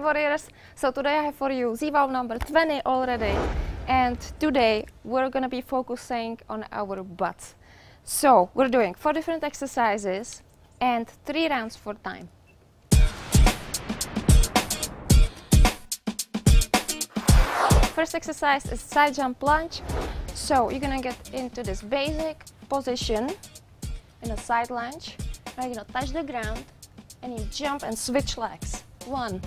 Warriors. So today I have for you Z-Wow number 20 already. And today we're gonna be focusing on our butts. So we're doing 4 different exercises and 3 rounds for time. First exercise is side jump lunge. So you're gonna get into this basic position in a side lunge. Now you're gonna touch the ground and you jump and switch legs. 1,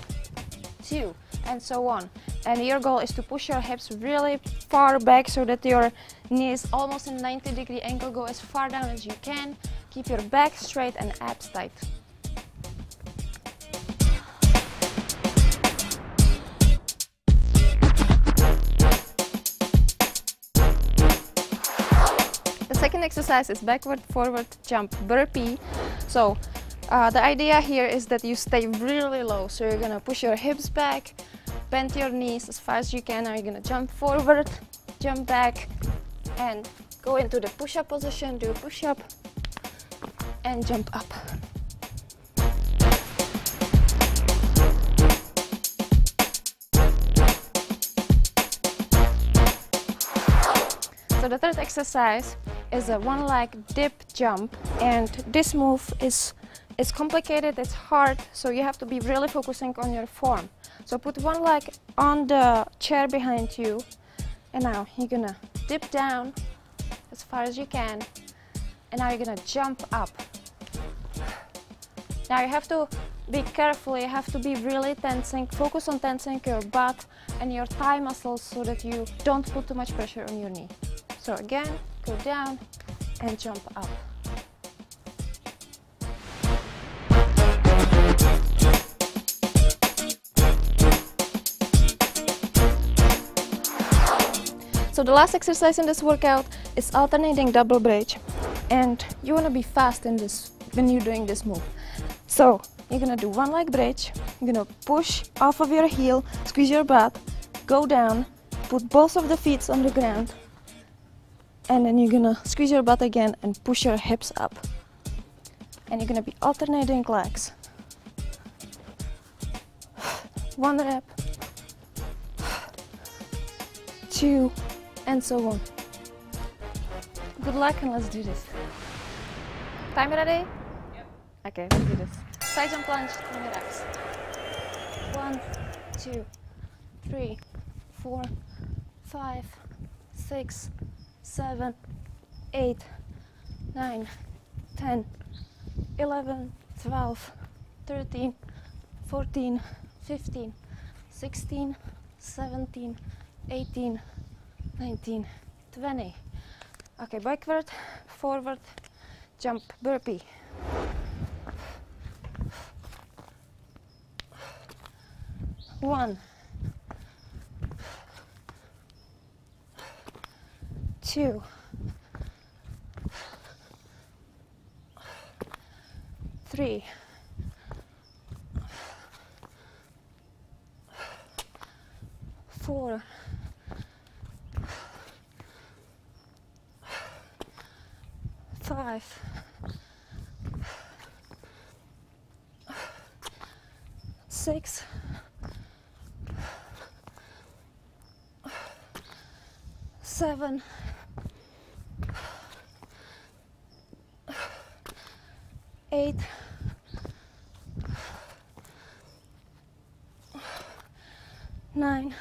2, and so on. And your goal is to push your hips really far back so that your knee is almost in 90-degree angle. Go as far down as you can. Keep your back straight and abs tight. The second exercise is backward forward jump burpee. So the idea here is that you stay really low. So you're gonna push your hips back, bend your knees as far as you can. Now you're gonna jump forward, jump back, and go into the push-up position. Do a push-up and jump up. So the third exercise is a one-leg dip jump, and this move is complicated, it's hard, so you have to be really focusing on your form. So put one leg on the chair behind you, and now you're gonna dip down as far as you can, and now you're gonna jump up. Now you have to be careful, you have to be really tensing, focus on tensing your butt and your thigh muscles so that you don't put too much pressure on your knee. So again, go down and jump up. So the last exercise in this workout is alternating double bridge, and you want to be fast in this when you're doing this move. So you're gonna do one leg bridge, you're gonna push off of your heel, squeeze your butt, go down, put both of the feet on the ground, and then you're gonna squeeze your butt again and push your hips up. And you're gonna be alternating legs. 1 rep, 2, and so on. Good luck and let's do this. Time ready? Yep. Okay, let's do this. Side jump lunge, 20 reps. 1, 2, 3, 4, 5, 6, 7, 8, 9, 10, 11, 12, 13, 14, 15, 16, 17, 18, 19, 20. Okay, backward, forward, jump, burpee. One, 2, 3, 4, 5, 6, 7, 8, 9,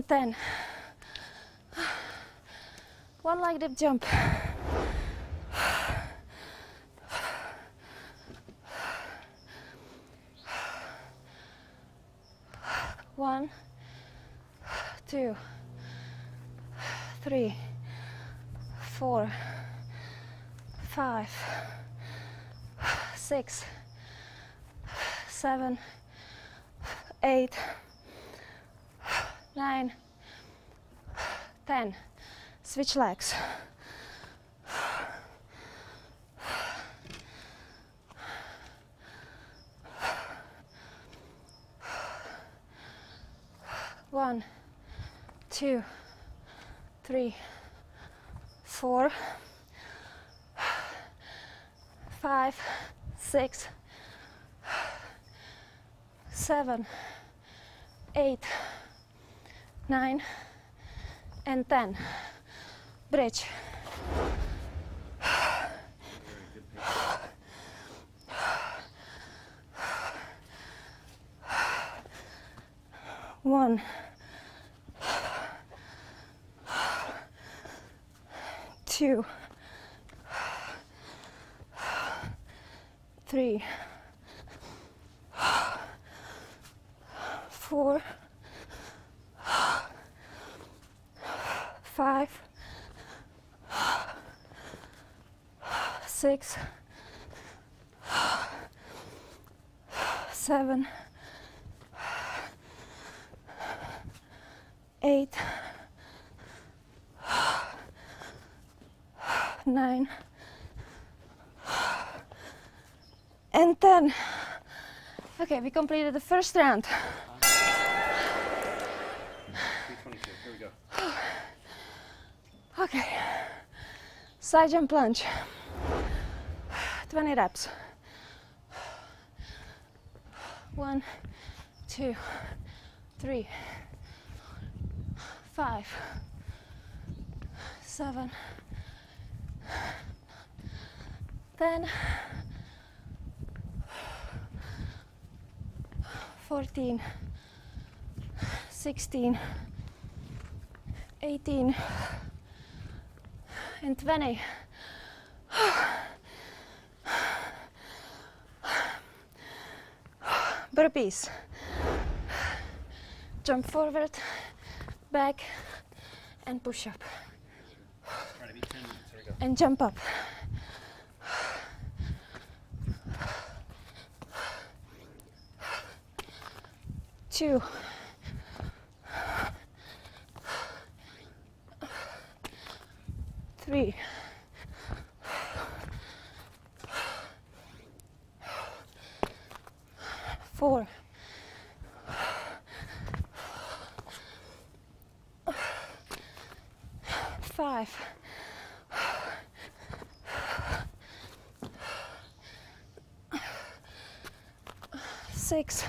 10. One leg dip jump. One, 2, 3, 4, 5, 6, 7, 8, 9, 10. Switch legs. One, 2, 3, 4, 5, 6, 7, 8, 9, and 10. Bridge. One, 2, 3, 4, 5, 6, 7, 8, 9, and 10. Okay, we completed the first round. 322, here we go. Okay, side jump lunge, 20 reps. 1, 2, 3, 5, 7, 10, 14, 16, 18, and 20. Burpees. Jump forward, back, and push up. Try to be 10 minutes, here we go. And jump up. Two. Three. 4. 5. 6.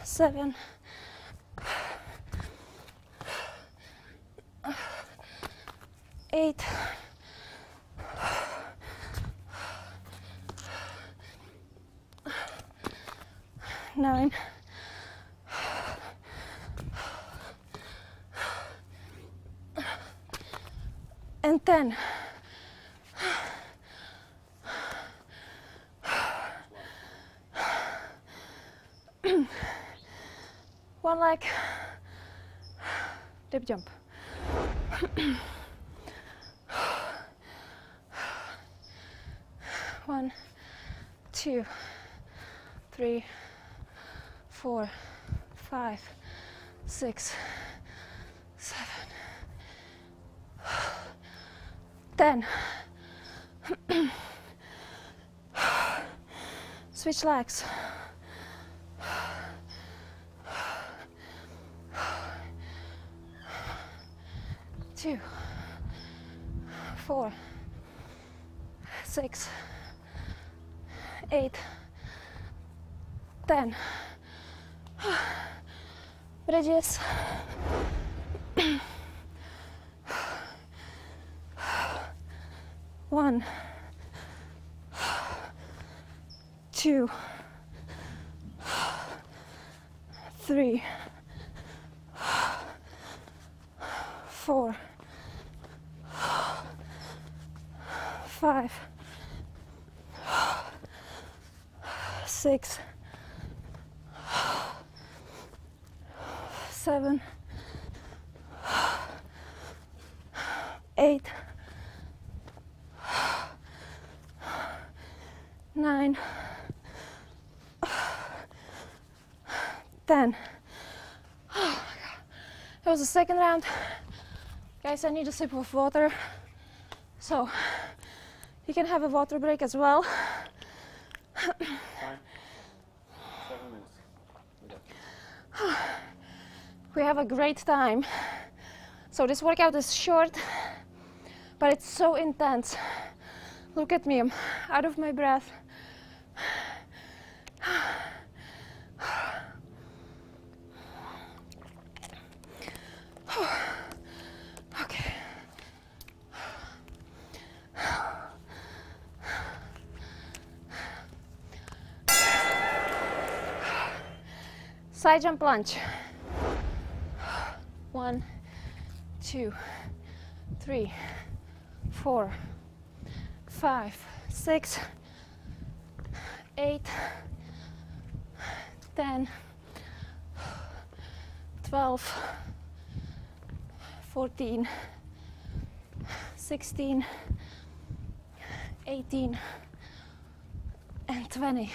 7. 8. 9. 10. One leg, dip jump. 1, 2, 3, 4, 5, 6, 7, 10. Switch legs. 2, 4, 6, 8, 10. Bridges. 1, 2, 3, 4, 5, 6, 7, 8, 9, 10. Oh my God. That was the second round. Guys, I need a sip of water. So you can have a water break as well. Fine. 7 minutes. We have a great time. So this workout is short, but it's so intense. Look at me, I'm out of my breath. Okay. Side jump lunge. 1, 2, 3, 4, 5, 6, 8, 10, 12, 14, 16, 18, and 20.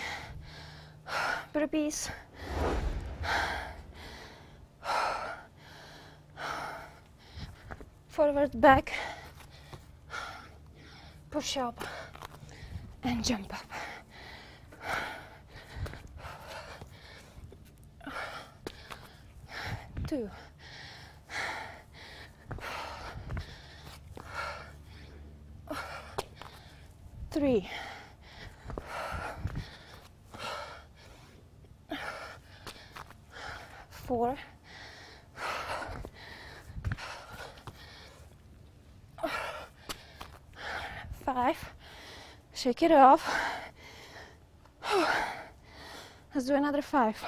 Burpees. Forward, back, push up, and jump up. Two. Three. 4. 5. Shake it off. Let's do another 5.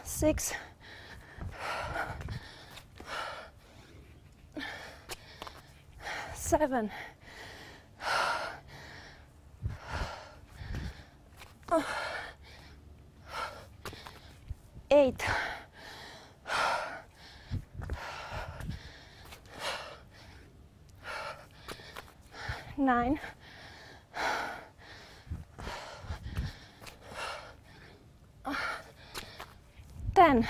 6. 7. 8. 9. 10.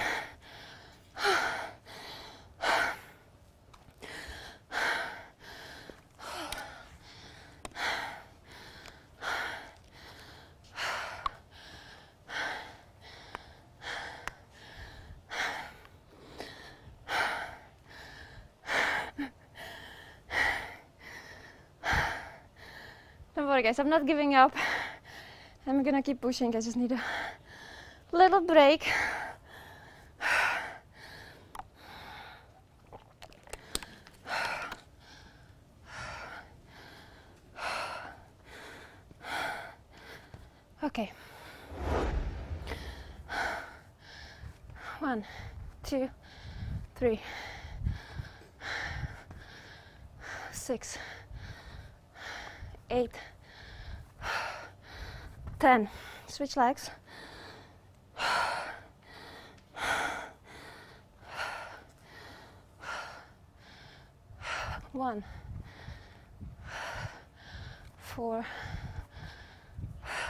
Don't worry guys, I'm not giving up. I'm gonna keep pushing. I just need a little break. Okay. 1, 2, 3, 6, 8, 10. Switch legs. 1, 4,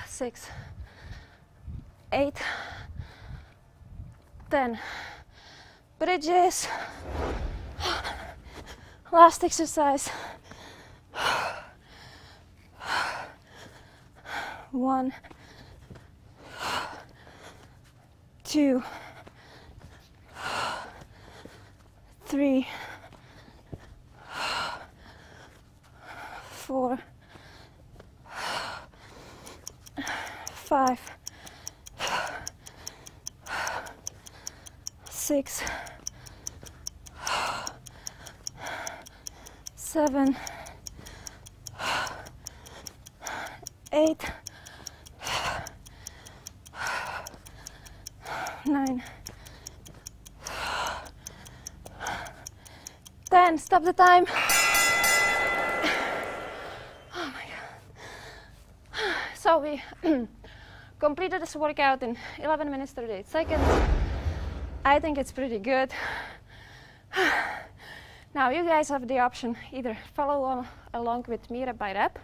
6, 8, 10. Bridges. Last exercise. 1, 2, 3, 4, 5, 6, 7, 8, 9, 10. Stop the time. Oh my god. So we completed this workout in 11 minutes 38 seconds. I think it's pretty good. Now you guys have the option either follow along with me rep by rep,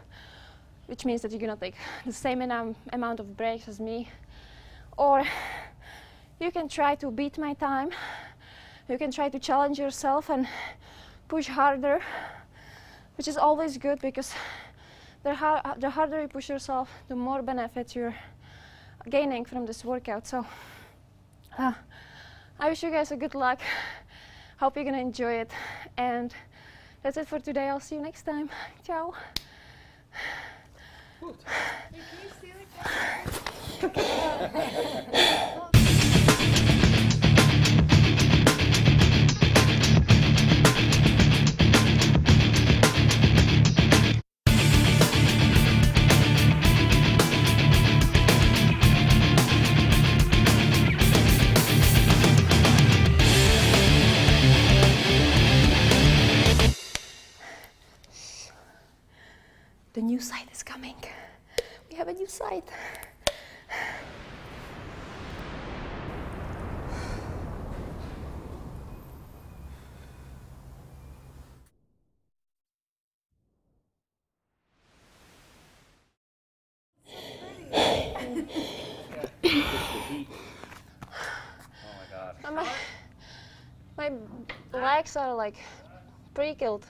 which means that you're gonna take the same amount of breaks as me, or you can try to beat my time. You can try to challenge yourself and push harder, which is always good because the harder you push yourself, the more benefits you're gaining from this workout. So I wish you guys a good luck. Hope you're gonna enjoy it. And that's it for today. I'll see you next time. Ciao. The new side is coming. We have a new side. Oh my god. My legs are like pre-killed.